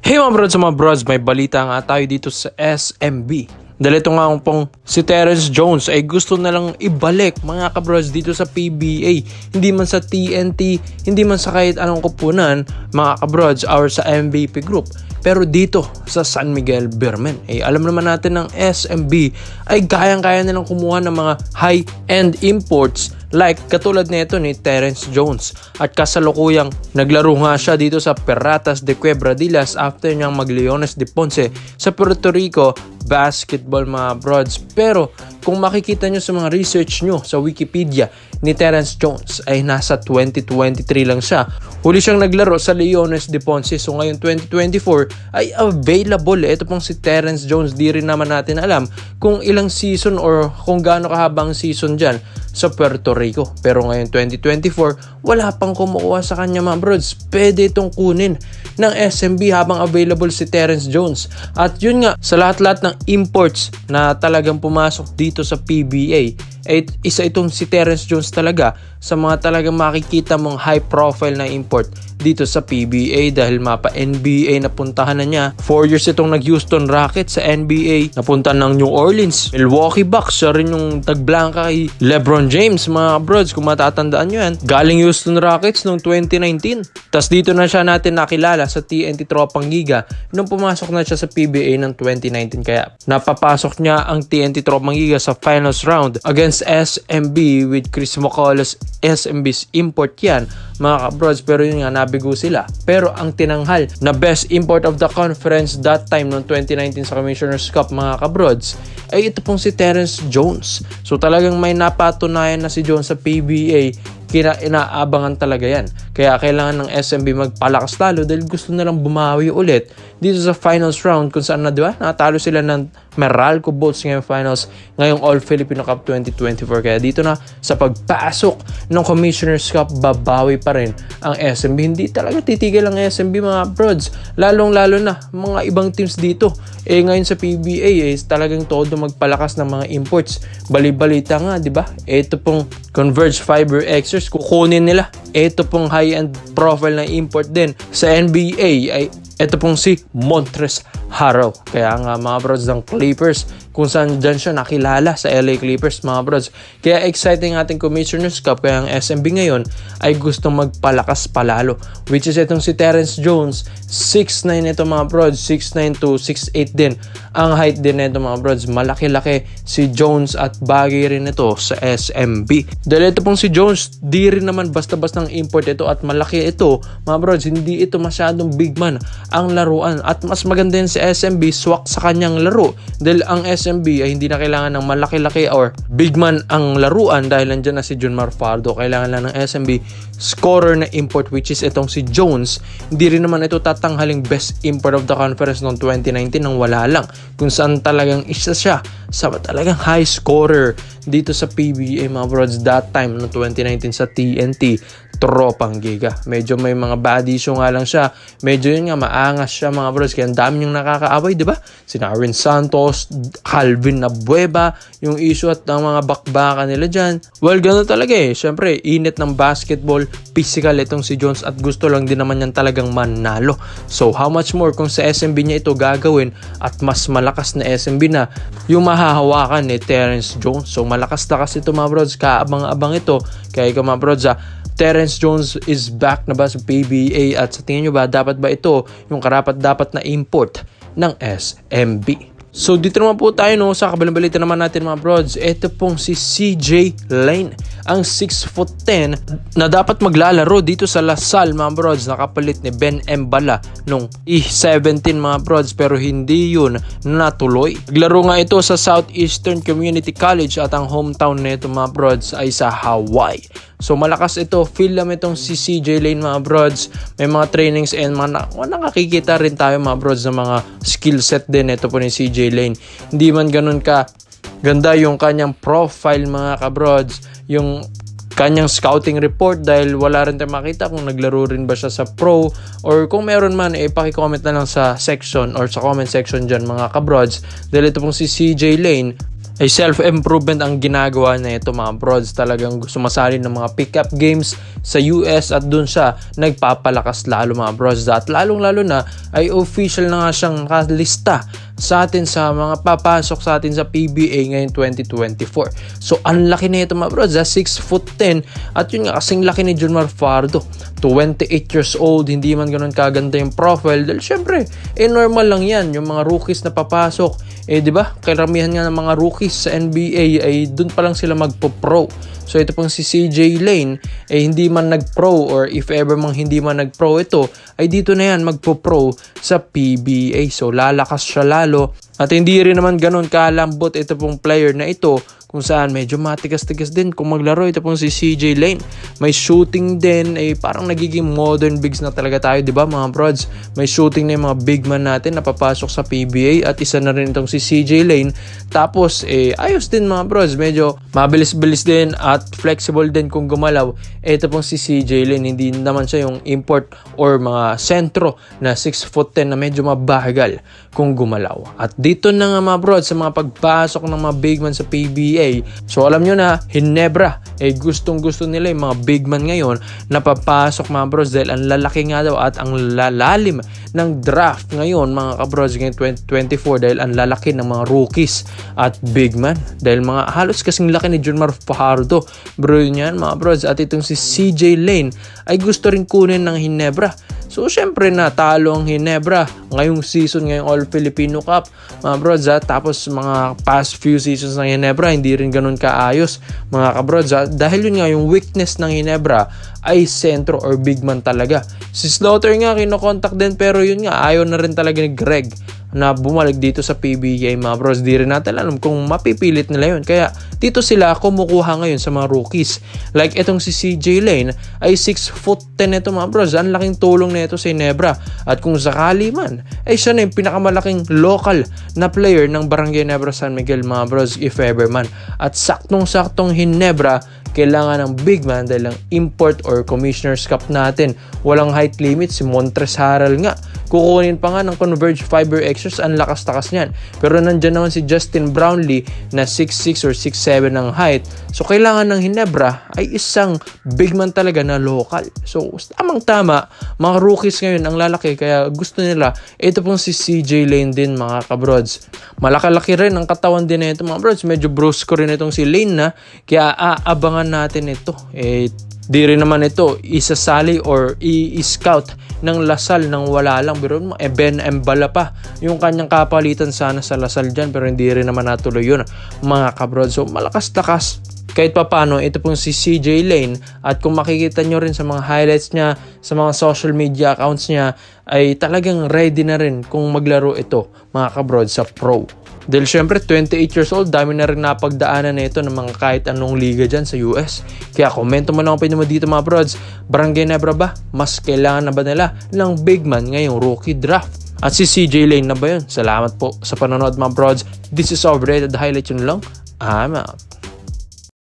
Hey mga brods, may balita nga tayo dito sa SMB. Dahil ito nga pong si Terrence Jones ay gusto na lang ibalik mga kabrods dito sa PBA. Hindi man sa TNT, hindi man sa kahit anong kupunan mga kabrods or sa MVP group. Pero dito sa San Miguel Beermen, alam naman natin ng SMB ay kayang-kaya nilang kumuha ng mga high-end imports like katulad nito ni Terrence Jones. At kasalukuyang naglaro nga siya dito sa Piratas de Quebradillas after niyang mag-Leones de Ponce sa Puerto Rico basketball mga brods. Pero kung makikita nyo sa mga research nyo sa Wikipedia, ni Terrence Jones ay nasa 2023 lang siya. Huli siyang naglaro sa Leones de Ponce. So ngayon 2024 ay available. Ito pong si Terrence Jones. Di rin naman natin alam kung ilang season or kung gaano kahabang season dyan sa Puerto Rico. Pero ngayon 2024, wala pang kumukuha sa kanya mga brods. Pwede itong kunin ng SMB habang available si Terrence Jones. At yun nga, sa lahat-lahat ng imports na talagang pumasok dito sa PBA, ay isa itong si Terrence Jones talaga sa mga talagang makikita mong high profile na import dito sa PBA dahil mapa NBA napuntahan na niya. 4 years itong nag-Houston Rockets sa NBA, napunta ng New Orleans, Milwaukee Bucks, siya rin yung tagblanka kay LeBron James mga brods kung matatandaan nyo yan. Galing Houston Rockets noong 2019. Tas dito na siya natin nakilala sa TNT Tropang Giga nung pumasok na siya sa PBA ng 2019. Kaya napapasok niya ang TNT Tropang Giga sa finals round against SMB with Chris McCullough's SMB's import yan mga kabrods. Pero yun nga, nabigo sila. Pero ang tinanghal na best import of the conference that time noong 2019 sa Commissioner's Cup mga kabrods ay ito pong si Terrence Jones. So talagang may napatunayan na si Jones sa PBA. Inaabangan talaga yan. Kaya kailangan ng SMB magpalakas talo dahil gusto nilang bumawi ulit dito sa finals round kung saan na, di ba? Natalo sila ng Meralco Bolts ngayong finals ngayong All-Filipino Cup 2024. Kaya dito na sa pagpasok ng Commissioner's Cup, babawi pa rin ang SMB. Hindi talaga titigil ang SMB mga brods. Lalong-lalo na mga ibang teams dito. Ngayon sa PBA talagang todo magpalakas ng mga imports. Bali-balita nga, di ba? Ito pong Converge Fiber Xers, kukunin nila. Ito pong high-end profile na import din sa NBA ay ito pong si Montrezl Harrell. Kaya nga mga brods ng Clippers, kung saan dyan siya nakilala sa LA Clippers mga brods. Kaya exciting ating Commissioner's Cup. Kaya ang SMB ngayon ay gustong magpalakas palalo. Which is itong si Terrence Jones, 6'9" ito mga brods, 6'9" to 6'8" din. Ang height din nito mga brods, malaki-laki si Jones at bagay rin ito sa SMB. Dahil ito pong si Jones, di rin naman basta-bastang import ito at malaki ito mga brods. Hindi ito masyadong big man ang laruan. At mas maganda din si SMB, swak sa kanyang laro. Dahil ang SMB ay hindi na kailangan ng malaki-laki or big man ang laruan dahil nandiyan na si Junmar Faldo. Kailangan lang ng SMB scorer na import which is itong si Jones. Hindi rin naman ito tatanghaling best import of the conference noong 2019 nang wala lang. Kung saan talagang isa siya sa talagang high scorer dito sa PBA mga brods that time noong 2019 sa TNT Tropang Giga. Medyo may mga bad issue nga lang siya. Medyo yun nga, maangas siya mga bros. Kaya ang dami yung nakakaaway, di ba? Si Aaron Santos, Calvin Nabueva, yung issue at ang mga bakbakan nila dyan. Well, gano'n talaga Siyempre, init ng basketball, physical itong si Jones at gusto lang din naman yan talagang manalo. So, how much more kung sa SMB niya ito gagawin at mas malakas na SMB na yung mahahawakan ni Terrence Jones. So, malakas na kasi ito mga bros. Kaabang-abang ito. Kaya ikaw mga bros, Terrence Jones is back na ba sa PBA at sa tingin nyo ba dapat ba ito yung karapat-dapat na import ng SMB? So dito naman po tayo sa kabilang balita naman natin mga brods. Ito pong si CJ Lane, ang 6'10" na dapat maglalaro dito sa Lasal mga brods, nakapalit ni Ben Embala nung E17 mga brods, pero hindi yun natuloy. Naglaro nga ito sa Southeastern Community College at ang hometown nito mga brods ay sa Hawaii. So malakas ito, feel naman itong si CJ Lane mga brods. May mga trainings and nakakikita rin tayo mga brods ng mga skill set din ito po ni CJ Lane. Hindi man ganun ka ganda yung kanyang profile mga kabrods, yung kanyang scouting report dahil wala rin tayo makita kung naglaro rin ba siya sa pro or kung meron man paki-comment na lang sa section or sa comment section dyan mga kabrods. Dahil ito pong si CJ Lane, ay self-improvement ang ginagawa na ito mga brods. Talagang sumasali ng mga pick-up games sa US at dun siya nagpapalakas lalo mga brods. At lalong-lalo na ay official na nga siyang nakalista sa atin sa mga papasok sa atin sa PBA ngayon 2024. So ang laki na ito mga brods, 6'10", at yun nga kasing laki ni Junmar Fajardo. 28 years old, hindi man ganun kaganda yung profile dahil syempre normal lang yan yung mga rookies na papasok. Di ba? Karamihan nga ng mga rookies sa NBA ay dun pa lang sila magpo-pro. So ito pong si CJ Lane hindi man nag-pro, or if ever mang hindi man nag-pro ito, ay dito na yan magpo-pro sa PBA. So lalakas siya lalo. At hindi rin naman ganun kalambot ito pong player na ito, kung saan medyo matigas-tigas din kung maglaro. Ito pong si CJ Lane. May shooting din, parang nagiging modern bigs na talaga tayo, di ba mga brods? May shooting na yung mga big man natin na papasok sa PBA, at isa na rin itong si CJ Lane. Tapos ayos din mga brods, medyo mabilis-bilis din at flexible din kung gumalaw. Ito pong si CJ Lane, hindi naman siya yung import or mga sentro na 6'10" na medyo mabagal kung gumalaw. At dito na nga mga brods sa mga pagpasok ng mga big man sa PBA. So alam nyo na, Ginebra gustong-gusto nila yung mga big man ngayon na papasok mga bros, dahil ang lalaki nga daw at ang lalalim ng draft ngayon mga kabros ngayon 2024, dahil ang lalaki ng mga rookies at big man, dahil mga halos kasing laki ni Junmar Fajardo bro yan mga bros. At itong si CJ Lane ay gusto rin kunin ng Ginebra. So syempre natalo ang Ginebra ngayong season, ngayong All Filipino Cup mga brods. Tapos mga past few seasons ng Ginebra hindi rin ganun kaayos mga kabrods. Dahil yun nga yung weakness ng Ginebra ay sentro or big man talaga. Si Slaughter nga kinokontak din, pero yun nga ayaw na rin talaga ni Greg na bumalik dito sa PBA mga bros. Di rin natin alam kung mapipilit nila yun. Kaya dito sila kumukuha ngayon sa mga rookies. Like itong si CJ Lane ay 6'10" ito mga bros. Ang laking tulong na ito sa Ginebra. At kung sakali man, ay siya na yung pinakamalaking local na player ng Barangay Ginebra San Miguel mga bros, if ever man. At saktong-saktong Ginebra kailangan ng big man dahil ang import or Commissioner's Cup natin walang height limit. Si Montres Harrell nga kukunin pa nga ng Converge Fiber Extras, ang lakas-takas niyan. Pero nandyan naman si Justin Brownlee na 6'6" or 6'7" ng height. So kailangan ng Ginebra ay isang big man talaga na local. So tamang-tama, mga rookies ngayon ang lalaki, kaya gusto nila. Ito pong si CJ Lane din mga kabrods. Malaki-laki rin ang katawan din na ito mga brods. Medyo brusco rin itong si Lane na, kaya aabangan natin ito. Di rin naman ito isasali or i-scout ng Lasal nang wala lang. Pero Ben Embala pa yung kanyang kapalitan sana sa Lasal dyan, pero hindi rin naman natuloy yun mga kabrod. So malakas-takas kahit papano ito pong si CJ Lane. At kung makikita nyo rin sa mga highlights niya sa mga social media accounts niya, ay talagang ready na rin kung maglaro ito mga kabrod sa pro. Dahil syempre 28 years old, dami na rin napagdaanan na ito ng mga kahit anong liga dyan sa US. Kaya komento mo lang ang opinion mo dito mga brods. Barangay Ginebra ba? Mas kailangan na ba nila ng big man ngayong rookie draft? At si CJ Lane na ba yun? Salamat po sa panonood mga brods. This is Overrated Highlight yun lang. I'm out.